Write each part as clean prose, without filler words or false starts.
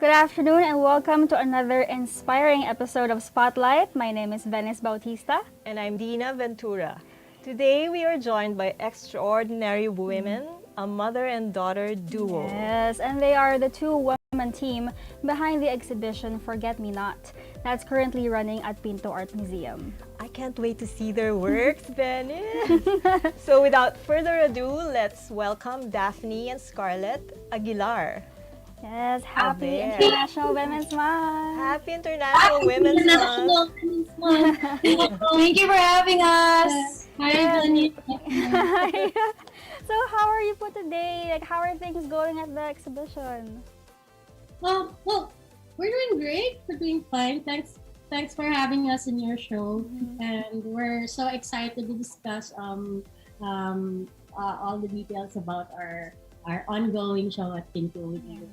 Good afternoon and welcome to another inspiring episode of Spotlight. My name is Venice Bautista. And I'm Dinah Ventura. Today we are joined by extraordinary women, a mother and daughter duo. Yes, and they are the two-woman team behind the exhibition Forget Me Not that's currently running at Pinto Art Museum. I can't wait to see their works, Venice. So without further ado, let's welcome Daphne and Scarlet Aguilar. Yes, happy International Women's Month! Happy International Women's Month! Thank you for having us. Hi, Jenny. So how are you for today? Like, how are things going at the exhibition? Well, we're doing great. We're doing fine. Thanks for having us in your show, and we're so excited to discuss all the details about our ongoing show at Pinto with you.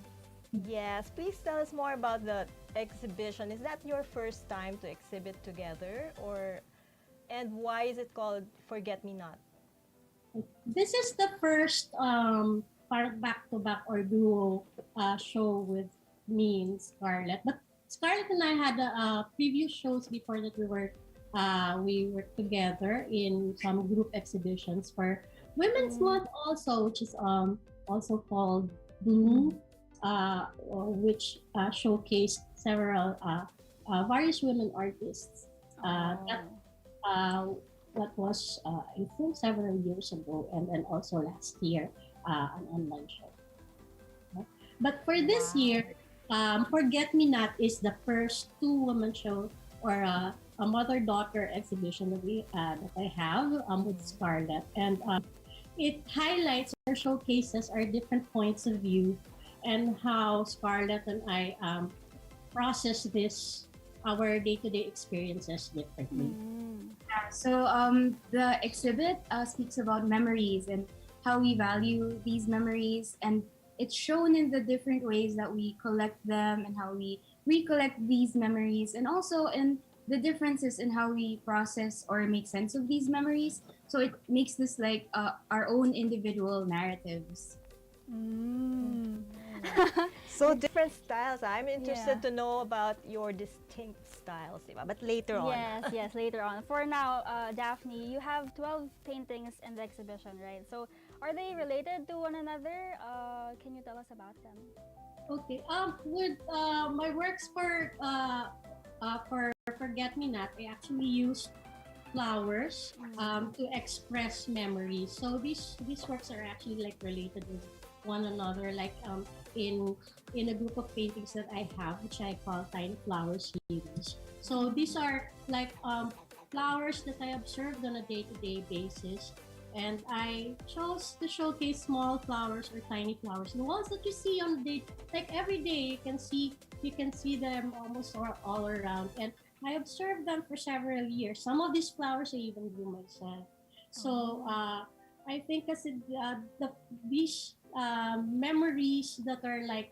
Yes, please tell us more about the exhibition. Is that your first time to exhibit together, and why is it called Forget Me Not? This is the first part back-to-back or duo show with me and Scarlett. But Scarlett and I had previous shows before that we were together in some group exhibitions for Women's Month also, which is also called Bloom, which showcased several various women artists. That was I think several years ago, and then also last year an online show. Okay. But for this year, Forget Me Not is the first two-woman show or a mother-daughter exhibition that I have with Scarlett, and it highlights or showcases our different points of view and how Scarlett and I process our day-to-day experiences differently. So the exhibit speaks about memories and how we value these memories, and it's shown in the different ways that we collect them and how we recollect these memories, and also in the differences in how we process or make sense of these memories. So it makes this like our own individual narratives. So different styles. I'm interested to know about your distinct styles, diba? But later on. Yes, later on. For now, Daphne, you have 12 paintings in the exhibition, right? So are they related to one another? Can you tell us about them? Okay. With my works for Forget Me Not, I actually used flowers to express memories. So these works are actually like related with one another, like in a group of paintings that I have, which I call Tiny Flower Series. So these are like flowers that I observed on a day-to-day basis, and I chose to showcase small flowers or tiny flowers, the ones that you see on the day, like every day. You can see them almost all around, and I observed them for several years. Some of these flowers I even grew myself. So I think kasi these memories that are like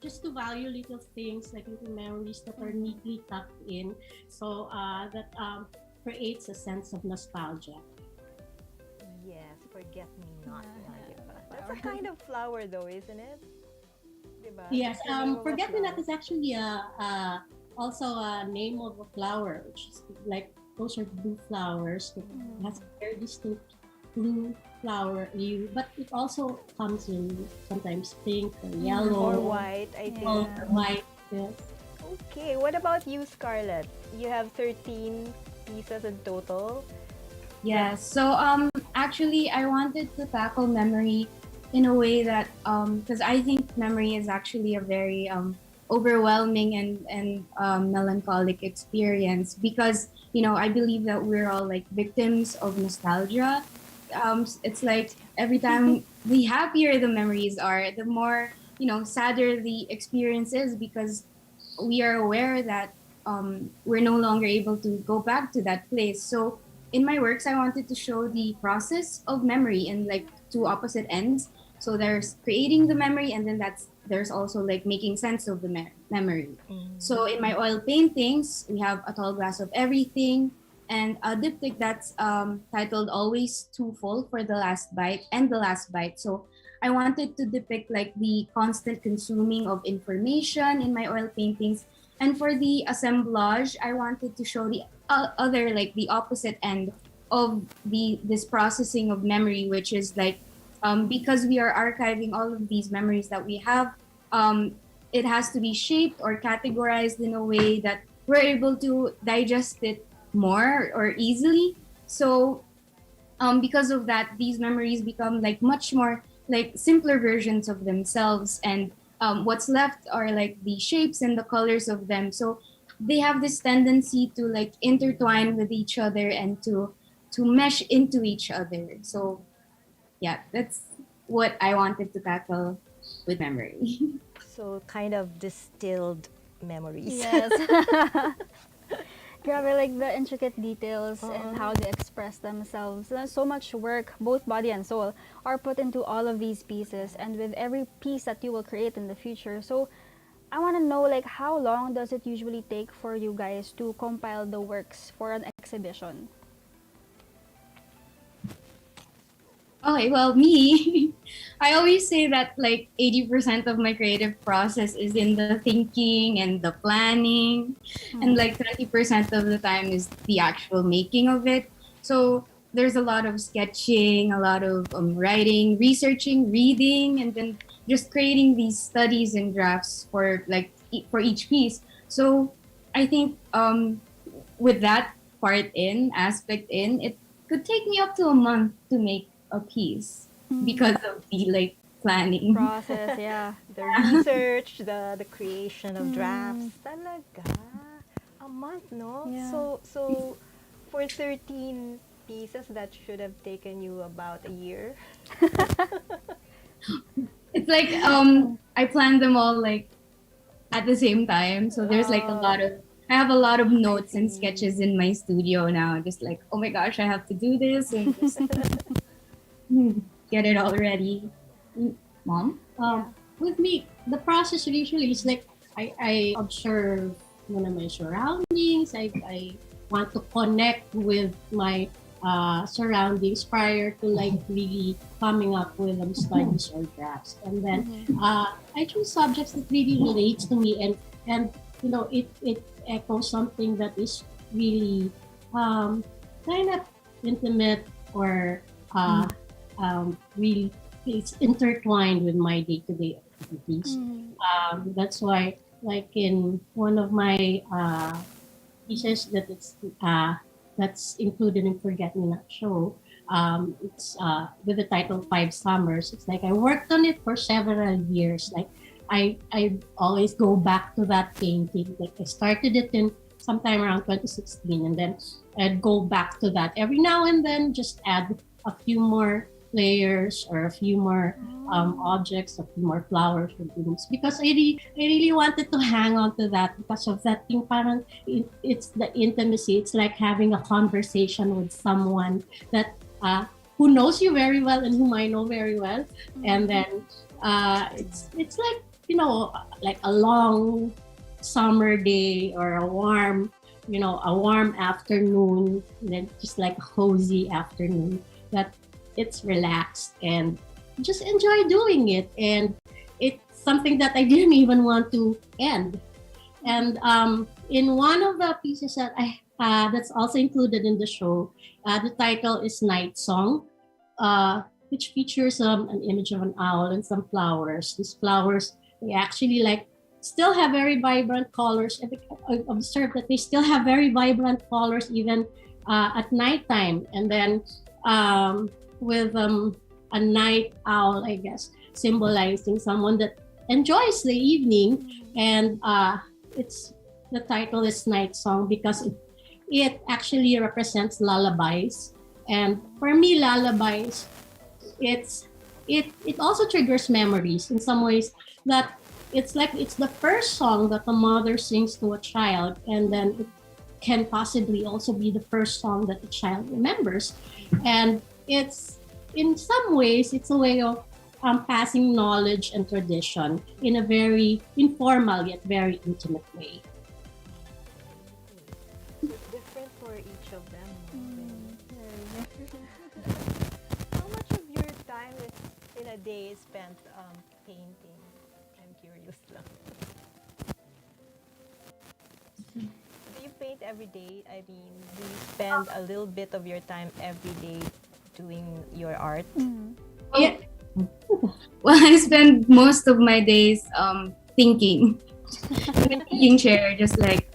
just to value little things, like little memories that are neatly tucked in, so that creates a sense of nostalgia. Yes, Forget Me Not. That's a kind of flower though, isn't it? Diba? Yes, Forget Me Not is actually also a name of a flower, which is like those are blue flowers. It has a very distinct blue flower hue, but it also comes in sometimes pink or yellow or white, I think. Or white, yes. Okay, what about you, Scarlett? You have 13 pieces in total. Yes. So actually I wanted to tackle memory in a way that because I think memory is actually a very overwhelming and melancholic experience, because I believe that we're all like victims of nostalgia. It's like every time the happier the memories are, the more sadder the experience is, because we are aware that we're no longer able to go back to that place. So in my works, I wanted to show the process of memory in like two opposite ends. So there's creating the memory, and then there's also like making sense of the memory. So in my oil paintings, we have a tall glass of everything, and a diptych that's titled Always Too Full for the Last Bite and the Last Bite. So I wanted to depict like the constant consuming of information in my oil paintings. And for the assemblage, I wanted to show the other, like the opposite end of this processing of memory, which is like, because we are archiving all of these memories that we have, it has to be shaped or categorized in a way that we're able to digest it more or easily. So because of that, these memories become like much more like simpler versions of themselves, and what's left are like the shapes and the colors of them. So they have this tendency to like intertwine with each other and to mesh into each other. So yeah, that's what I wanted to tackle with memory. So kind of distilled memories. Yes. Grabe, like the intricate details and how they express themselves. So much work, both body and soul, are put into all of these pieces, and with every piece that you will create in the future. So I want to know, like, how long does it usually take for you guys to compile the works for an exhibition? Okay, well, me, I always say that like 80% of my creative process is in the thinking and the planning, and like 20% of the time is the actual making of it. So there's a lot of sketching, a lot of writing, researching, reading, and then just creating these studies and drafts for like for each piece. So I think with that aspect in, it could take me up to a month to make a piece because of the like planning Process, yeah. The research, the creation of drafts. Talaga. A month, no? Yeah. So for 13 pieces, that should have taken you about a year. It's like I plan them all like at the same time, so there's like I have a lot of notes and sketches in my studio now, just like, oh my gosh, I have to do this and just get it all ready. Mom, Yeah. with me, the process usually is like I observe my surroundings. I want to connect with my surroundings prior to like really coming up with studies or drafts, and then I choose subjects that really relates to me, and it echoes something that is really kind of intimate or really it's intertwined with my day-to-day activities. That's why, like in one of my pieces that's included in Forget Me Not show, it's with the title Five Summers. It's like I worked on it for several years. Like I always go back to that painting. Like I started it in sometime around 2016, and then I'd go back to that every now and then, just add a few more layers or a few more objects, a few more flowers or blooms, because I really wanted to hang on to that because of that thing. Parang it's the intimacy. It's like having a conversation with someone that who knows you very well and whom I know very well, and then it's like like a long summer day or a warm afternoon, and then just like a cozy afternoon that it's relaxed and just enjoy doing it, and it's something that I didn't even want to end. And in one of the pieces that that's also included in the show, the title is Night Song, which features an image of an owl and some flowers. These flowers, they actually like still have very vibrant colors. I observed that they still have very vibrant colors even at nighttime. And then with a night owl, I guess, symbolizing someone that enjoys the evening. And the title is Night Song because it actually represents lullabies. And for me, lullabies, it also triggers memories in some ways, that it's like it's the first song that a mother sings to a child, and then it can possibly also be the first song that the child remembers. And it's, in some ways, it's a way of passing knowledge and tradition in a very informal yet very intimate way. Different for each each of them. Very. How much of your time in a day is spent painting? I'm curious lang. Do you paint every day? I mean, do you spend a little bit of your time every day doing your art? Yeah. Well, I spend most of my days thinking, in a thinking chair, just like,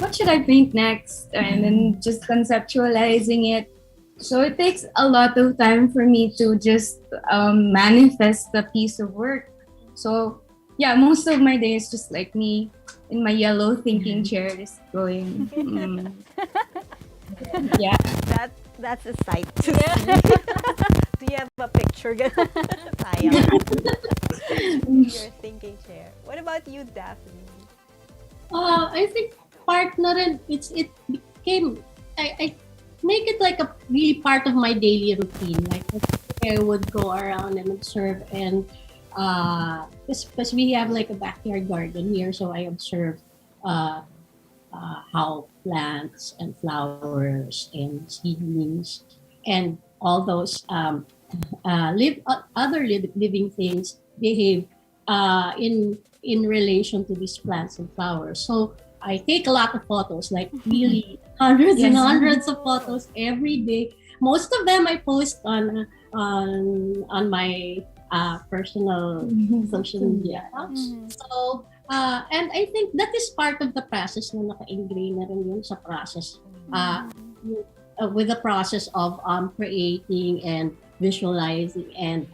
what should I paint next? And then just conceptualizing it. So it takes a lot of time for me to just manifest the piece of work. So yeah, most of my day is just like me in my yellow thinking chair, just going. Yeah. That's a sight to see. Do you have a picture? Sayang. Your thinking chair. What about you, Daphne? I think part na rin, it became, I make it like a really part of my daily routine. Like I would go around and observe, and because we have like a backyard garden here, so I observe how plants and flowers and seedlings and all those living things behave in relation to these plants and flowers. So I take a lot of photos, like really hundreds and hundreds of photos every day. Most of them I post on my personal social media accounts. So and I think that is part of the process na naka-ingrain na rin yun sa process. With the process of creating and visualizing and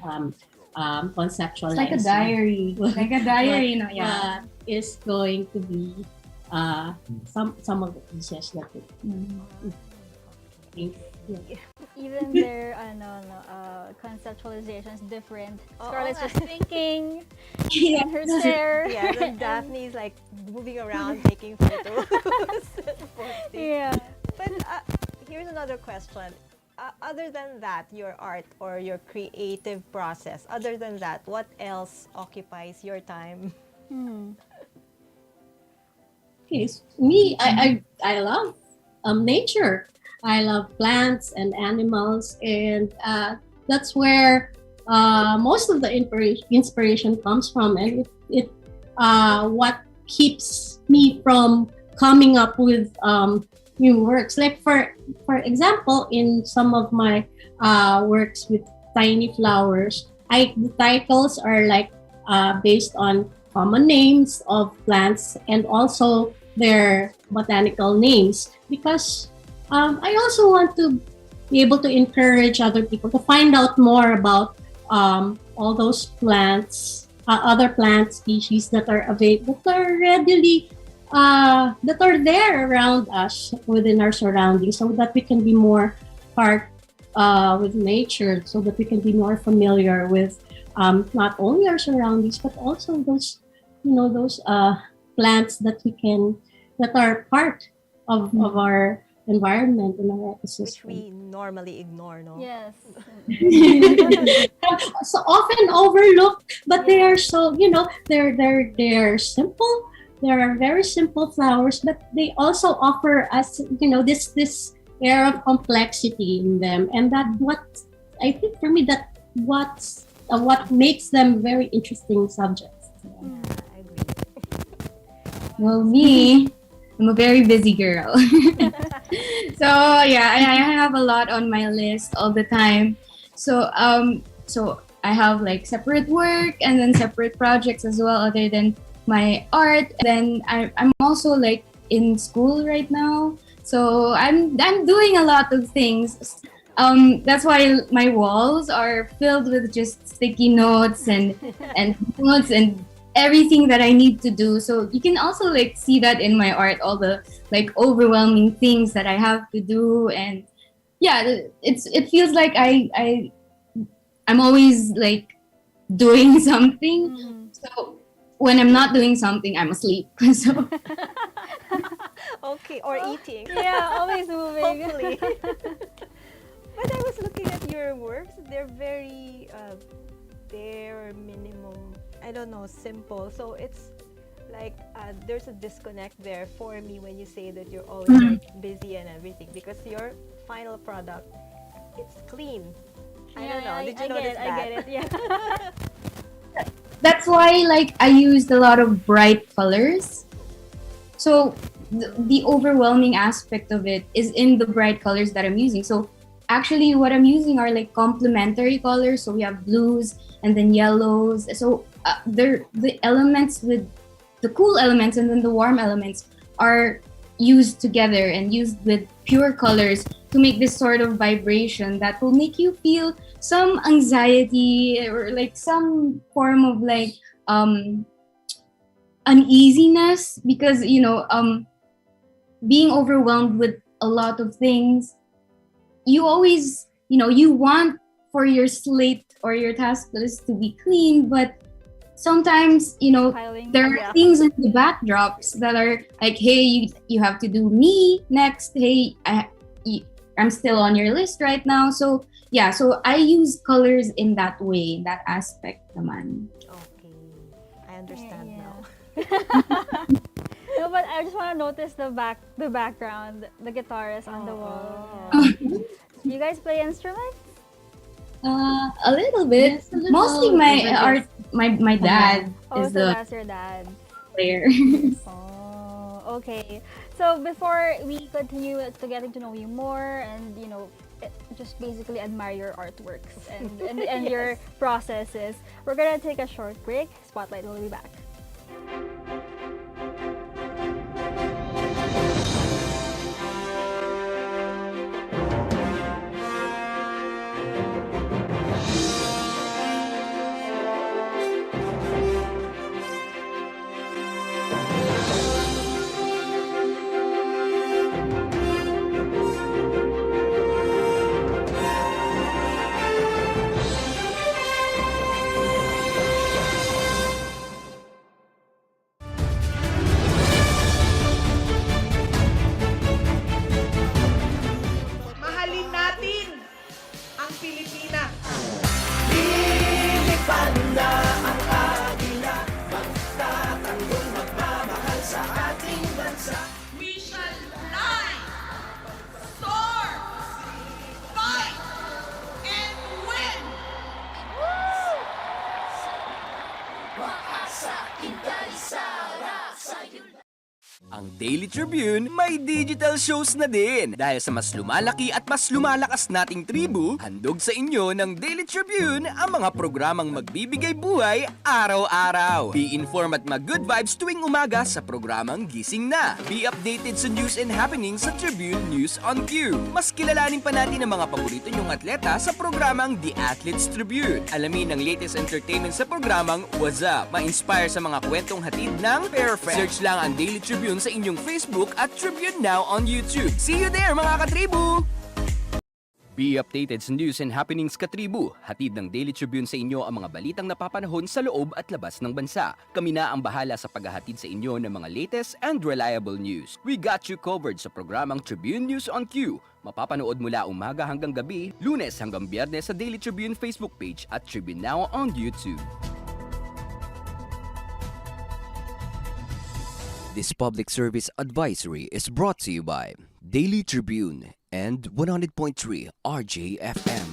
conceptualizing. It's like a diary. Like a diary, no? Yeah. Is going to be some of the pieces that Even their conceptualization is different. Scarlett's just thinking in her chair. Yeah, then Daphne is like moving around taking photos. Yeah. But here's another question. Other than that, your art or your creative process, other than that, what else occupies your time? Okay, so me, I love nature. I love plants and animals, and that's where most of the inspiration comes from, and it what keeps me from coming up with new works. Like for example, in some of my works with tiny flowers, the titles are like based on common names of plants and also their botanical names, because I also want to be able to encourage other people to find out more about all those plants, other plant species that are available, that are readily, that are there around us within our surroundings, so that we can be more part with nature, so that we can be more familiar with not only our surroundings but also those, those plants that are part of our environment and our ecosystem. Which we normally ignore, no? Yes. So often overlooked, but they are so, they're simple. They are very simple flowers, but they also offer us, this air of complexity in them, and that I think for me that what makes them very interesting subjects. I agree. Well, me, I'm a very busy girl. So yeah, I have a lot on my list all the time. So I have like separate work and then separate projects as well, other than my art. Then I'm also like in school right now. So I'm doing a lot of things. That's why my walls are filled with just sticky notes and notes and everything that I need to do. So you can also like see that in my art, all the like overwhelming things that I have to do. And yeah, it feels like I'm always like doing something. So when I'm not doing something, I'm asleep. So Okay, or eating. Yeah, always moving. Hopefully. But I was looking at your works. They're very bare minimum. I don't know, simple. So it's like there's a disconnect there for me when you say that you're always like busy and everything, because your final product, it's clean. I don't know. Did you notice that? I get it. Yeah. That's why like I used a lot of bright colors. So the overwhelming aspect of it is in the bright colors that I'm using. So actually what I'm using are like complementary colors. So we have blues and then yellows. So they're the elements with the cool elements and then the warm elements are used together and used with pure colors to make this sort of vibration that will make you feel some anxiety or like some form of like uneasiness, because being overwhelmed with a lot of things, you always you want for your slate or your task list to be clean, but sometimes there are things in the backdrops that are like, hey, you have to do me next, hey, I'm still on your list right now. So yeah, so I use colors in that way, that aspect naman. Okay, I understand now. No, but I just want to notice the background, the guitar is on the wall. You guys play instruments? A little bit. Yes, a little. Mostly my dad Oh, is so the that's your dad. player. Oh, okay. So before we continue to getting to know you more and just basically admire your artworks and your processes, we're gonna take a short break. Spotlight will be back. Mahalin natin ang Pilipinas. We shall fly, soar, fight, and win! Ang Daily Tribune may digital shows na din. Dahil sa mas lumalaki at mas lumalakas nating tribu, handog sa inyo ng Daily Tribune ang mga programang magbibigay buhay araw-araw. Be informed at mag-good vibes tuwing umaga sa programang Gising Na. Be updated sa news and happenings sa Tribune News on Cue. Mas kilalanin pa natin ang mga paborito nyong atleta sa programang The Athletes Tribune. Alamin ang latest entertainment sa programang What's Up. Ma-inspire sa mga kwentong hatid ng Perfect. Search lang ang Daily Tribune sa inyong Facebook at Tribune Now on YouTube. See you there mga katribu! Be updated sa news and happenings katribu. Hatid ng Daily Tribune sa inyo ang mga balitang napapanahon sa loob at labas ng bansa. Kami na ang bahala sa paghahatid sa inyo ng mga latest and reliable news. We got you covered sa programang Tribune News on Cue. Mapapanood mula umaga hanggang gabi, Lunes hanggang Biyernes sa Daily Tribune Facebook page at Tribune Now on YouTube. This public service advisory is brought to you by Daily Tribune and 100.3 RJFM.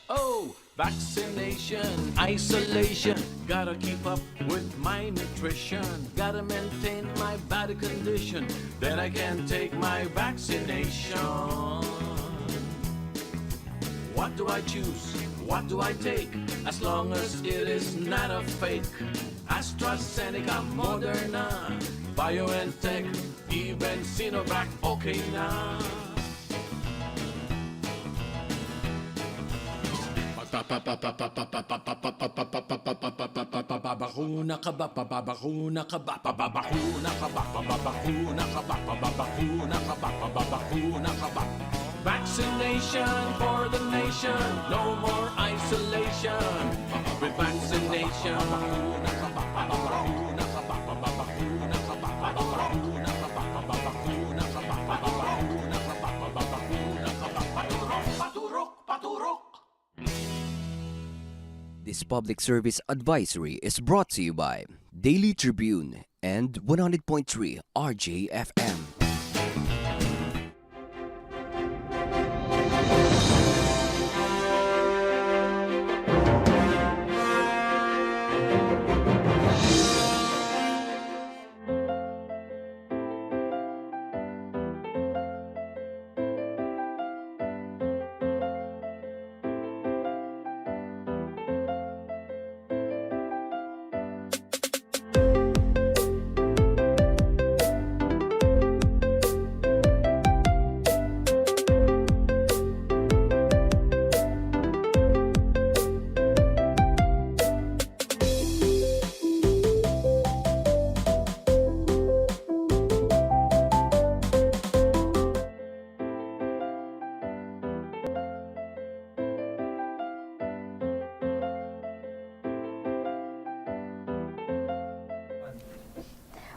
Oh, vaccination, isolation. Gotta keep up with my nutrition. Gotta maintain my body condition. Then I can take my vaccination. What do I choose? What do I take? As long as it is not a fake. AstraZeneca, Moderna, BioNTech, even Sinovac, okay na. Babakuna ka ba? Babakuna ka ba? Babakuna ka ba? Babakuna ka ba? Babakuna ka ba? Babakuna ka ba? Vaccination for the nation, no more isolation. With vaccination, babakuna ka ba? Babakuna ka ba? Babakuna ka ba? Babakuna ka ba? Babakuna ka ba? Babakuna ka ba? Babakuna ka ba? Paturok, paturok, paturok. This public service advisory is brought to you by Daily Tribune and 100.3 RJFM.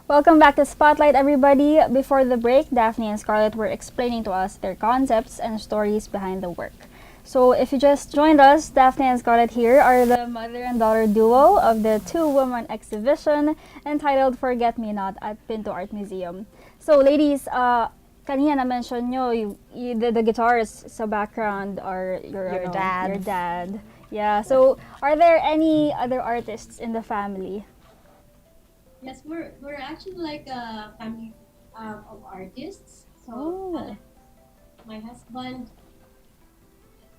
Welcome back to Spotlight, everybody. Before the break, Daphne and Scarlett were explaining to us their concepts and stories behind the work. So if you just joined us, Daphne and Scarlett here are the mother and daughter duo of the two-woman exhibition entitled Forget Me Not at Pinto Art Museum. So ladies, kanina na-mention nyo, the guitars sa background are your dad. Yeah, so are there any other artists in the family? Yes, we're actually like a family of artists. So Oh. my husband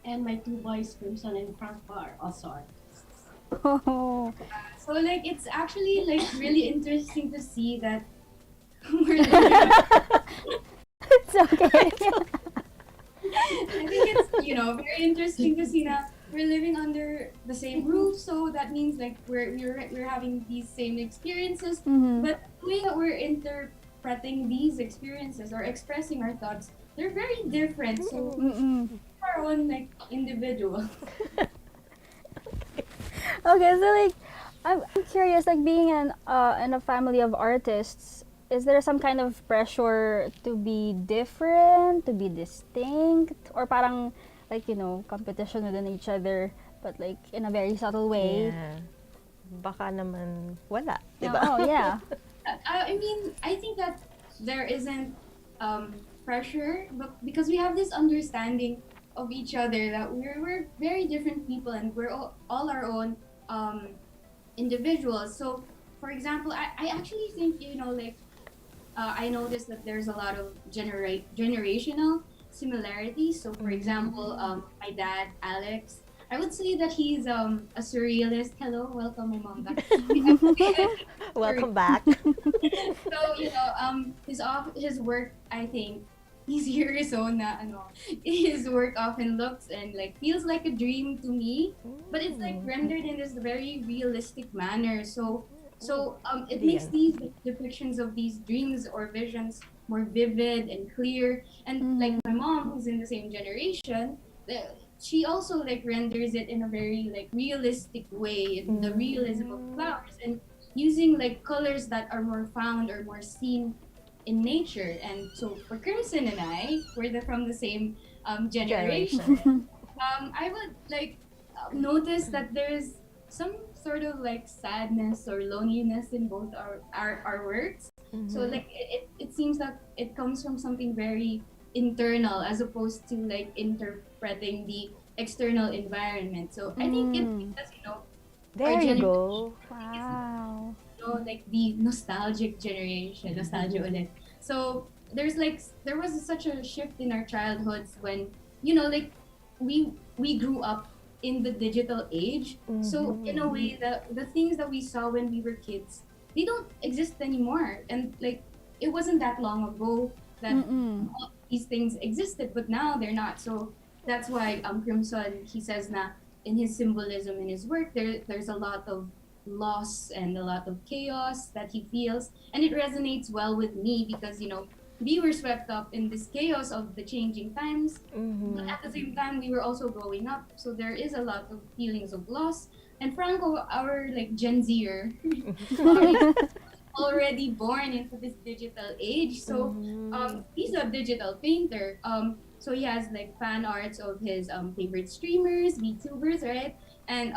and my two boys, Crimson and Franco, are also artists. Oh. So like it's actually like really interesting to see that we're living, It's okay. I think it's very interesting to see that we're living under the same roof. So that means like we're having these same experiences, Mhm. but the way that we're interpreting these experiences or expressing our thoughts, they're very different. So Mm-mm. our own like individual. Okay, so like I'm curious, like being in a family of artists, is there some kind of pressure to be different, to be distinct, or parang like competition within each other, but like in a very subtle way? Yeah. Baka naman wala, di Oh, ba? oh, yeah. I mean, I think that there isn't pressure, but because we have this understanding of each other that we're very different people and we're all our own individuals. So, for example, I actually think I noticed that there's a lot of generational similarities. So, for example, my dad, Alex, I would say that he's a surrealist. Hello, welcome, my mom back. Welcome back. So, his work, I think, he's here so na his work often looks and like feels like a dream to me, but it's like rendered in this very realistic manner. So it makes these depictions of these dreams or visions more vivid and clear. And like my mom, who's in the same generation, she also like renders it in a very like realistic way, in the realism of flowers and using like colors that are more found or more seen in nature. And so for Crimson and I, from the same generation. I would like notice that there's some sort of like sadness or loneliness in both our works. So like it seems that it comes from something very internal as opposed to like interpreting the external environment. So I think it's because There our you generation go. Wow. like the nostalgic generation, nostalgia ulit. So there was such a shift in our childhoods when like we grew up in the digital age. So in a way, the things that we saw when we were kids, they don't exist anymore. And like it wasn't that long ago that all these things existed, but now they're not. So that's why Crimson, he says na in his symbolism in his work, there's a lot of loss and a lot of chaos that he feels, and it resonates well with me because we were swept up in this chaos of the changing times, but at the same time we were also growing up, so there is a lot of feelings of loss. And Franco, our like Gen Zer, already born into this digital age, so he's a digital painter. So he has like fan arts of his favorite streamers, VTubers, right? And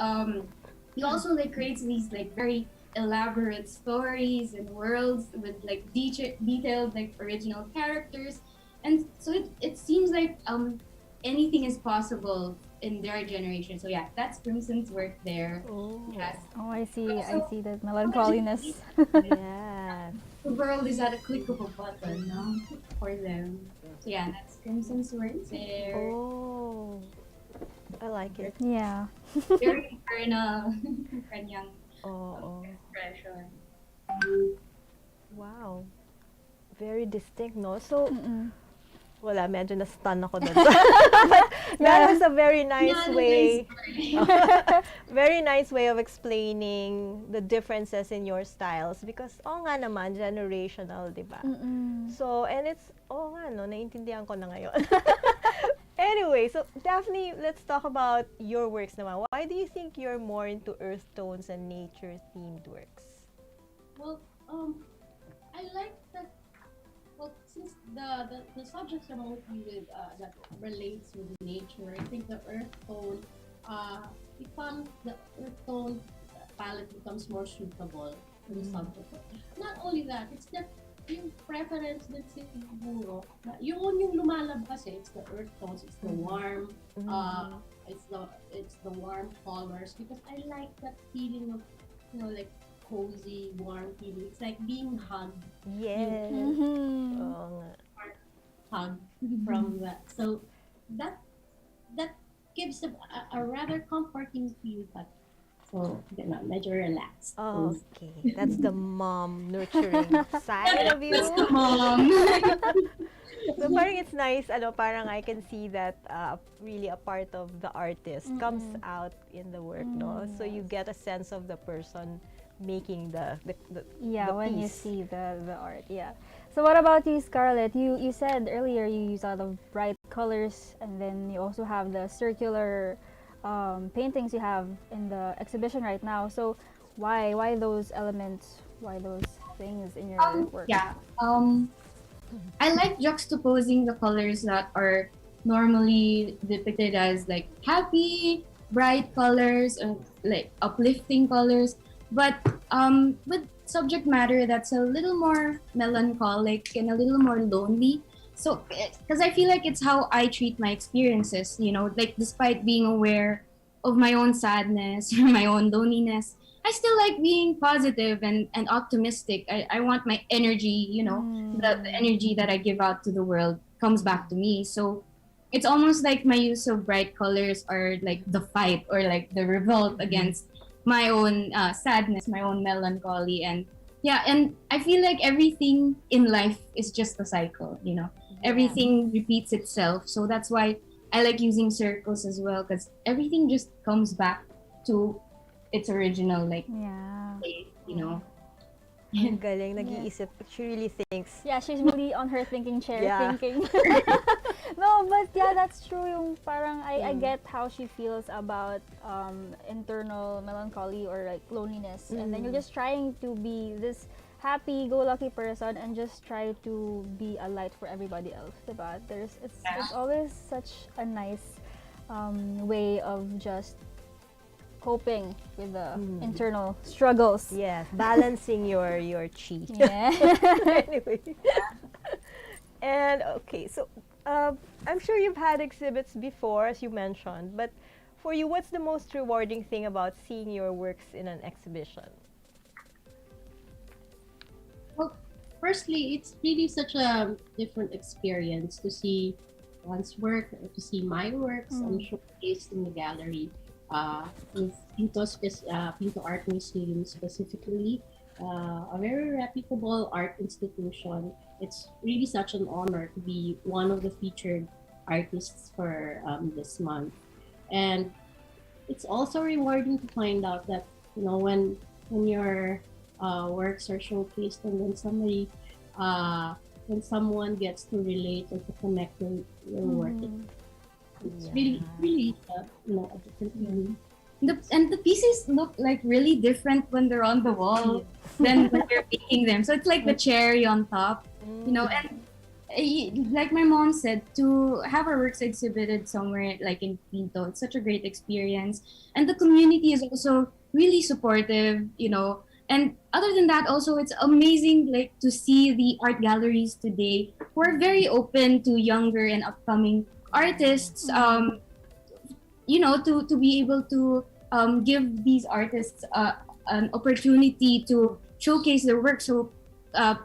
he also like creates these like very elaborate stories and worlds with like detailed like original characters, and so it seems like anything is possible in their generation. So yeah, that's Crimson's work there. Oh. Yes. Oh, I So, see that melancholiness. Yes. the world is at a click of a button, no? For them. So yeah, that's Crimson's work there. Oh. I like it. Yeah. Very eternal. Kanyang Oh. expression. Wow. Very distinct, no? So, Mm-mm. wala, medyo na-stun ako doon. That was a very nice way. Very nice way of explaining the differences in your styles because nga naman generational, 'di ba? Mm-mm. So, and it's nga no, naiintindihan ko na ngayon. Anyway, so Daphne, let's talk about your works naman. Why do you think you're more into earth tones and nature themed works? Well, I like that. Well, since the subjects are mostly with that relates with nature, I think the earth tone the earth tone palette becomes more suitable for the subject. Not only that, it's that yung preference din siguro na yung lumalabas it's the earth tones, it's the warm, it's the warm colors because I like that feeling of like cozy, warm feeling. It's like being hugged. Yes. Mhm. Oo nga. Hug from that. So that gives a rather comforting feel, but so medyo relaxed. Okay. That's the mom nurturing side of you. That's the mom. So parang it's nice, parang I can see that really a part of the artist comes out in the work, no? So you get a sense of the person making the Yeah, the when you piece. see the art, yeah. So what about you, Scarlett? You said earlier you use a lot of bright colors, and then you also have the circular paintings you have in the exhibition right now. So why those elements? Why those things in your work? Yeah. I like juxtaposing the colors that are normally depicted as like happy, bright colors or like uplifting colors, but with subject matter that's a little more melancholic and a little more lonely. So, because I feel like it's how I treat my experiences, like despite being aware of my own sadness or my own loneliness, I still like being positive and optimistic. I want my energy, the energy that I give out to the world comes back to me. So it's almost like my use of bright colors are like the fight or like the revolt against my own sadness, my own melancholy. And yeah, and I feel like everything in life is just a cycle, everything repeats itself. So that's why I like using circles as well, because everything just comes back to its original Yeah. place. Ang galing, nag-iisip. She really thinks. Yeah, she's really on her thinking chair Yeah. thinking. No, but yeah, that's true. Yung parang I get how she feels about internal melancholy or like loneliness, and then you're just trying to be this happy-go-lucky person and just try to be a light for everybody else, diba? It's always such a nice way of just coping with the internal struggles. Yes, balancing your chi. Yeah. Anyway. And okay, so I'm sure you've had exhibits before, as you mentioned, but for you, what's the most rewarding thing about seeing your works in an exhibition? Well, firstly, it's really such a different experience to see one's work or to see my works showcased in the gallery. With Pinto Art Museum specifically, a very reputable art institution. It's really such an honor to be one of the featured artists for this month. And it's also rewarding to find out that, when your works are showcased and then when someone gets to relate or to connect with your work, it's really a different feeling. And the pieces look like really different when they're on the wall than when you're making them. So it's like the cherry on top, and like my mom said, to have our works exhibited somewhere like in Pinto, it's such a great experience. And the community is also really supportive, you know. And other than that, also it's amazing like to see the art galleries today who are very open to younger and upcoming artists. You know, to be able to give these artists an opportunity to showcase their work. So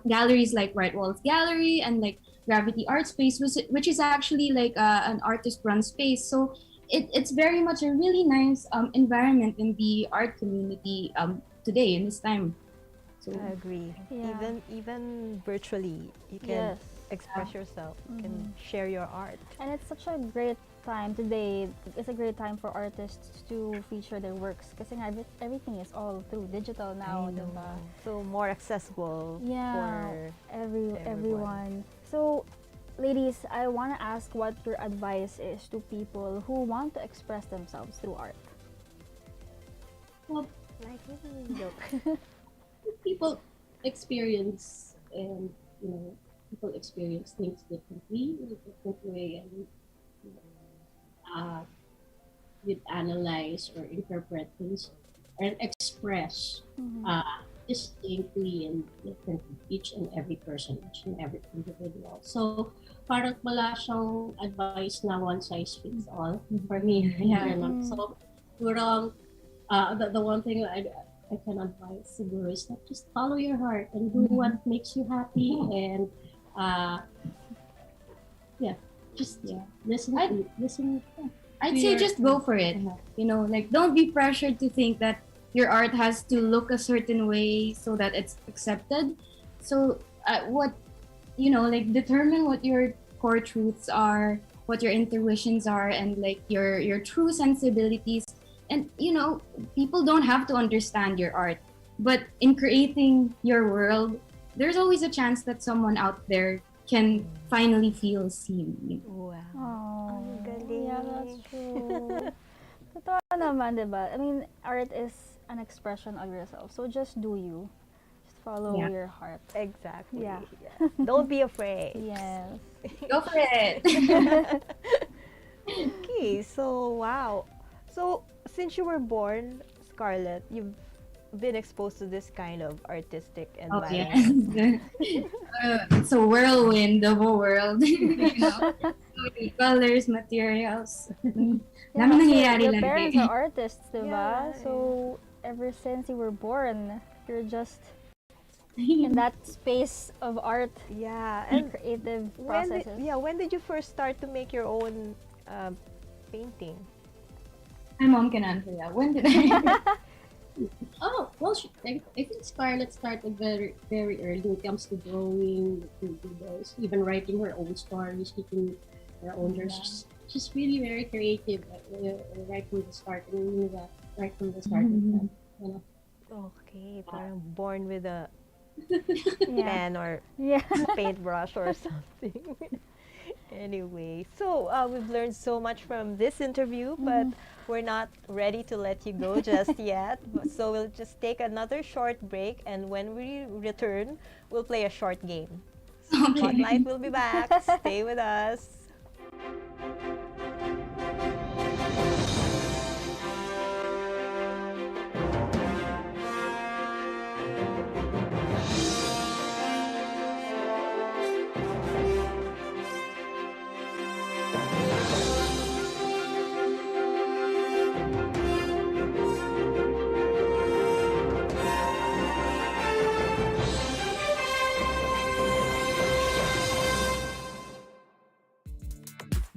galleries like Bright Walls Gallery and like Gravity Art Space, which is actually like an artist-run space. So it's very much a really nice environment in the art community today in this time. So I agree. Yeah. Even virtually, you can Yes. express yourself. You can share your art. And it's such a great time today. It's a great time for artists to feature their works kasi nga everything is all through digital now, I know. diba? So more accessible Yeah, for everyone. So, ladies, I want to ask what your advice is to people who want to express themselves through art. Well, like joke. people experience and people experience things differently in a different way, and you'd analyze or interpret things and express distinctly and differently, each and every person, each and every individual. So parang wala siyang advice na one size fits all for me. So siguro, the one thing I can advise siguro is that just follow your heart and do what makes you happy, and listen. I'd say just go for it. You know, like don't be pressured to think that your art has to look a certain way so that it's accepted. So what, you know, like determine what your core truths are, what your intuitions are, and like your true sensibilities. And you know, people don't have to understand your art, but in creating your world, there's always a chance that someone out there can finally feel seen. You know? Wow. Oh, Ang galing. yeah, that's true. Totoo naman, diba? I mean, art is an expression of yourself. So just do you. Just follow Yeah. your heart. Exactly. Yeah. Don't be afraid. Yes. Go for it. Okay, so wow. So since you were born, Scarlett, you've been exposed to this kind of artistic Oh environment. yeah. It's a whirlwind of a world. You know? So many colors, materials. Yeah, Dami kasi nangyayari your lagi. parents are artists, diba? Yeah, So, ever since you were born, you're just in that space of art Yeah, and and creative when processes. when did you first start to make your own painting? My mom can answer that. When did I? Oh, well, I think Scarlett started very, very early when it comes to drawing, to those, even writing her own stories, keeping her own journals. She's really very creative right from the start. And we knew that right from the start. You know. Okay, parang born with a Yeah. pen or Yeah. paintbrush or something. Anyway, so we've learned so much from this interview, but we're not ready to let you go just yet. So we'll just take another short break, and when we return, we'll play a short game. Spotlight will be back. Stay with us.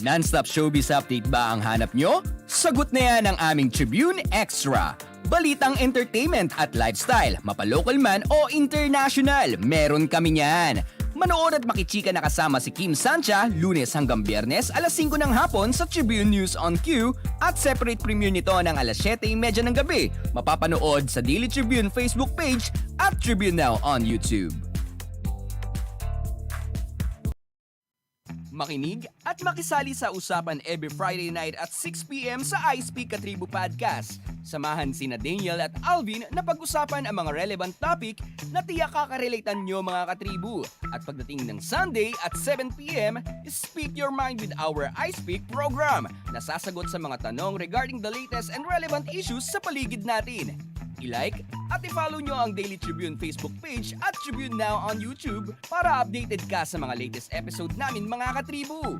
Non-stop showbiz update ba ang hanap nyo? Sagot na yan ang aming Tribune Extra. Balitang entertainment at lifestyle, mapalocal man o international, meron kami niyan. Manood at makichika na kasama si Kim Sancha, Lunes hanggang Biyernes, alas 5 ng hapon sa Tribune News on Q at separate premiere nito ng alas 7:30 ng gabi. Mapapanood sa Daily Tribune Facebook page at Tribune Now on YouTube. Makinig at makisali sa usapan every Friday night at 6 p.m. sa iSpeak Katribu Podcast. Samahan sina Daniel at Alvin na pag-usapan ang mga relevant topic na tiyak kakarelatean nyo mga katribu. At pagdating ng Sunday at 7 p.m., Speak Your Mind with our iSpeak program na sasagot sa mga tanong regarding the latest and relevant issues sa paligid natin. i-like at i-follow nyo ang Daily Tribune Facebook page at Tribune Now on YouTube para updated ka sa mga latest episode namin mga katribu.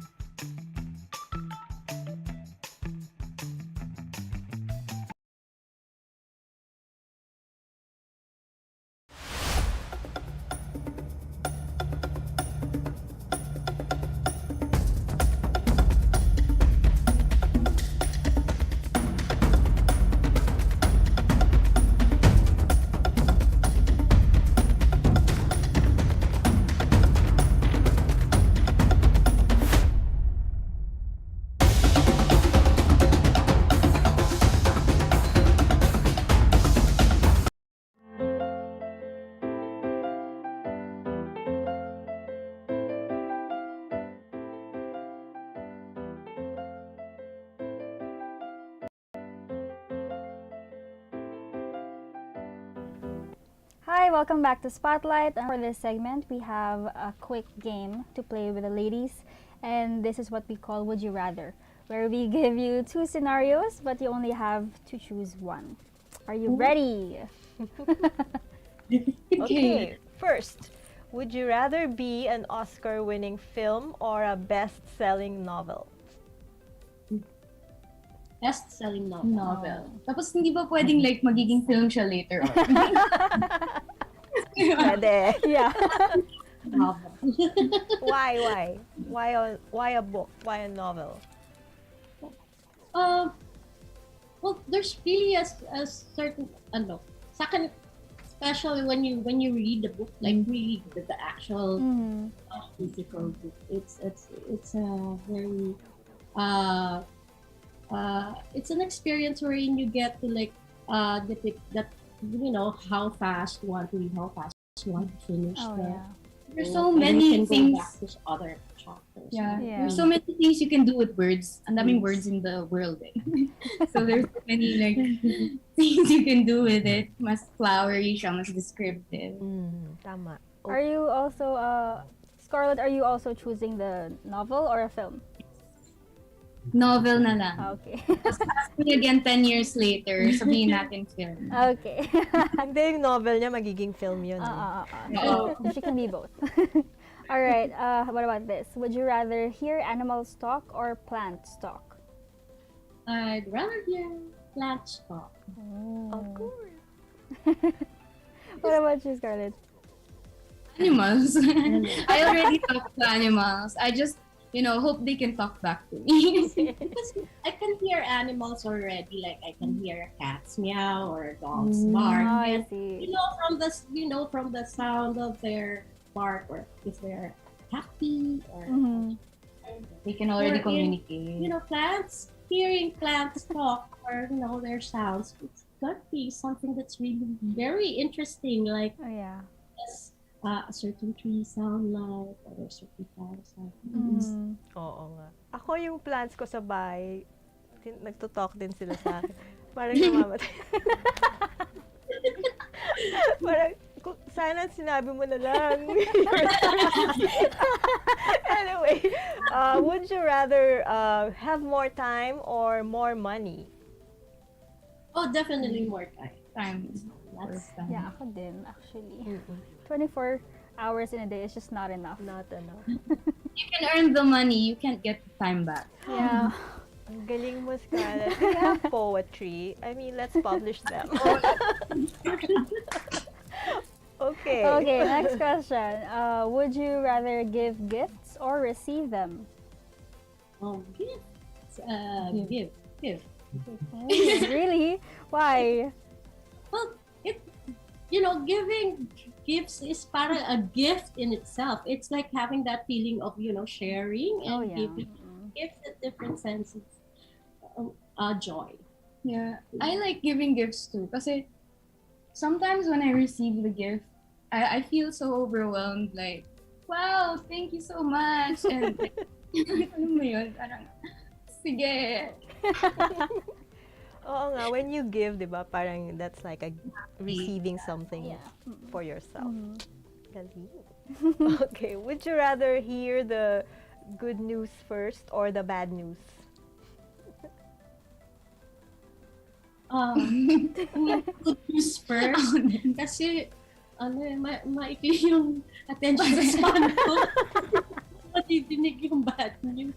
Hi, welcome back to Spotlight. And for this segment, we have a quick game to play with the ladies. And this is what we call Would You Rather, where we give you two scenarios, but you only have to choose one. Are you ready? Okay, first, would you rather be an Oscar-winning film or a best-selling novel? Best-selling novel. Novel. Tapos hindi ba pwedeng like magiging film siya later on? Pwede. Yeah. Novel. Why? Why a book? Why a novel? Well, there's really a certain sa akin, especially when you read the book, like really the actual physical book. It's a very it's an experience wherein you get to like depict that, you know, how fast you want to read, how fast you want to finish. Oh, the yeah. There's so book, and many you can things. go back to other chapters. Yeah. Yeah. There's so many things you can do with words. Ang daming words in the world eh. So there's so many like things you can do with it. Mas flowery siya, mas descriptive. Tama. Are you also, Scarlett, are you also choosing the novel or a film? Novel na lang. Okay. Ask me again 10 years later, sabihin natin film. Okay. Hindi, yung novel niya magiging film yun. So she can be both. All right. What about this? Would you rather hear animals talk or plants talk? I'd rather hear plants talk. Of course. What about you, Scarlett? Animals. I already talk to animals. I just, hope they can talk back to me. Because I can hear animals already, like I can hear a cat's meow or a dog's bark. Oh, I And, see. from the sound of their bark, or if they're happy, or They can already Or in- communicate. hearing plants talk, or their sounds. It's got to be something that's really very interesting, like Oh, yeah. a certain tree sound like, or a certain flower sound. Oo nga. Ako yung plants ko sa bahay, nagtutalk din sila sa akin. Parang namamatay. Parang, sana sinabi mo na lang. Anyway, would you rather have more time or more money? Oh, definitely more Time. That's Yeah, ako din, actually. 24 hours in a day is just not enough. Not enough. You can earn the money, you can't get the time back. Yeah. Ang galing mo, Scarlett. We have poetry. I mean, let's publish them. Okay. Okay, next question. Would you rather give gifts or receive them? gifts. Give. Oh, really? Why? Well, giving gifts is para a gift in itself. It's like having that feeling of, sharing and Oh, yeah. giving gifts at different senses. Joy. Yeah, I like giving gifts too. Kasi sometimes when I receive the gift, I feel so overwhelmed. Like, wow, thank you so much. And ano mo yun? Parang, sige. Oo nga, when you give, di ba, parang that's like a receiving something Yeah. for yourself. Galing. Okay, would you rather hear the good news first or the bad news? Good news first. Kasi, maikli yung attention span ko. Matidinig yung bad news.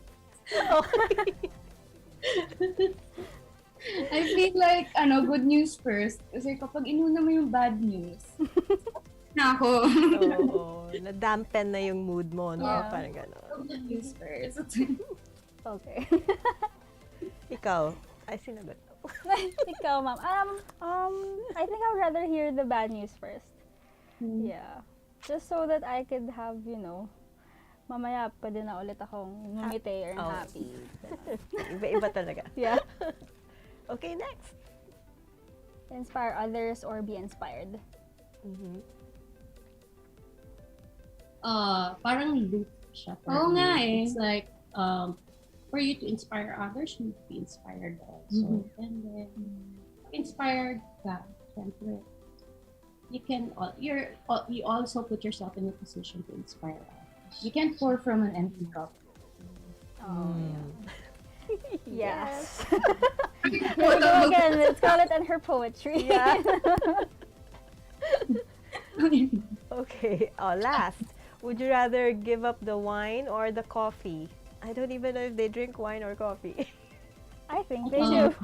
I feel like, good news first. Kasi kapag inuna mo yung bad news, na ako. Oo, na-dampen na yung mood mo, no? Yeah. Parang gano'n. Good news first. Okay. Ikaw, ay sinagot mo. Ikaw, ma'am. I think I'd rather hear the bad news first. Yeah. Just so that I could have, mamaya pwede na ulit akong ngumiti or Oh. happy. Iba-iba talaga. Yeah. Okay, next. Inspire others or be inspired. Mhm. Parang loop siya. Oo nga eh. It's like, for you to inspire others, you need to be inspired also. And then, inspired ka, syempre, you also put yourself in a position to inspire others. You can't pour from an empty cup. Oh, Yeah. yes. Here we go again with Scarlett and her poetry. Yeah. Okay, last. Would you rather give up the wine or the coffee? I don't even know if they drink wine or coffee. I think they do.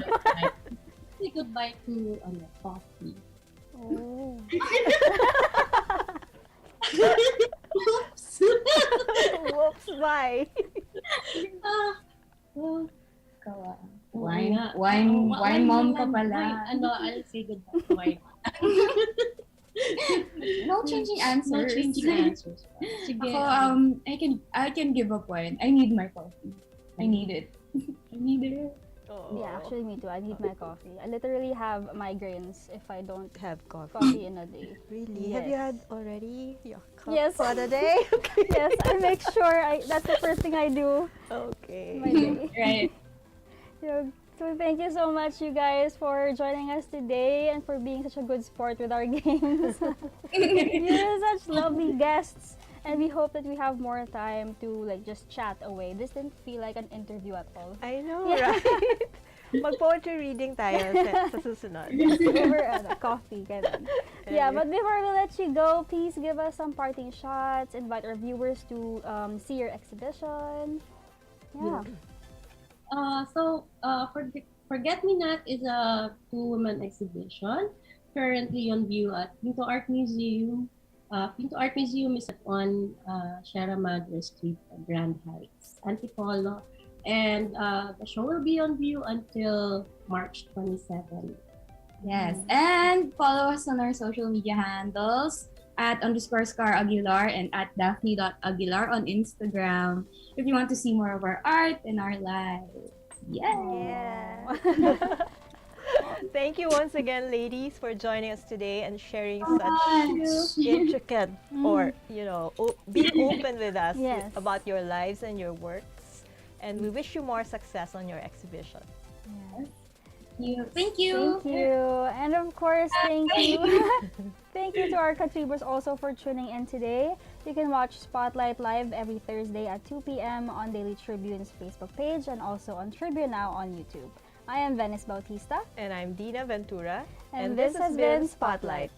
Say goodbye to coffee. Oh. Oops! Whoops, bye. Kawa. Wine Wine mom ka pala. I'll say goodbye to wine. No changing answers. No changing answers. Sige. Ako, I can give up wine. I need my coffee. I need it. I need it. Oh. Yeah, actually me too. I need my coffee. I literally have migraines if I don't Have coffee. coffee in a day. Really? Yes. Have you had already your cup Yes. for the day? Yes, I make sure that's the first thing I do Okay. my day. Right. So thank you so much, you guys, for joining us today and for being such a good sport with our games. You're such lovely guests, and we hope that we have more time to just chat away. This didn't feel like an interview at all. I know, Yeah. right? Mag-poetry reading tayo sa susunod. Over coffee, ganun. Yeah, but before we let you go, please give us some parting shots. Invite our viewers to see your exhibition. Yeah. Forget Me Not is a two-woman exhibition currently on view at Pinto Art Museum. Pinto Art Museum is on Sierra Madre Street, Grand Heights, Antipolo. And the show will be on view until March 27. Yes. And follow us on our social media handles at _Scar Aguilar and at Daphne.Aguilar on Instagram if you want to see more of our art and our lives. Yeah. Thank you once again, ladies, for joining us today and sharing such intricate or, being open with us Yes. about your lives and your works. And we wish you more success on your exhibition. Thank you. Thank you. And of course, thank you. Thank you to our contributors also for tuning in today. You can watch Spotlight live every Thursday at 2 p.m. on Daily Tribune's Facebook page and also on Tribune Now on YouTube. I am Venice Bautista. And I'm Dinah Ventura. And this has been Spotlight.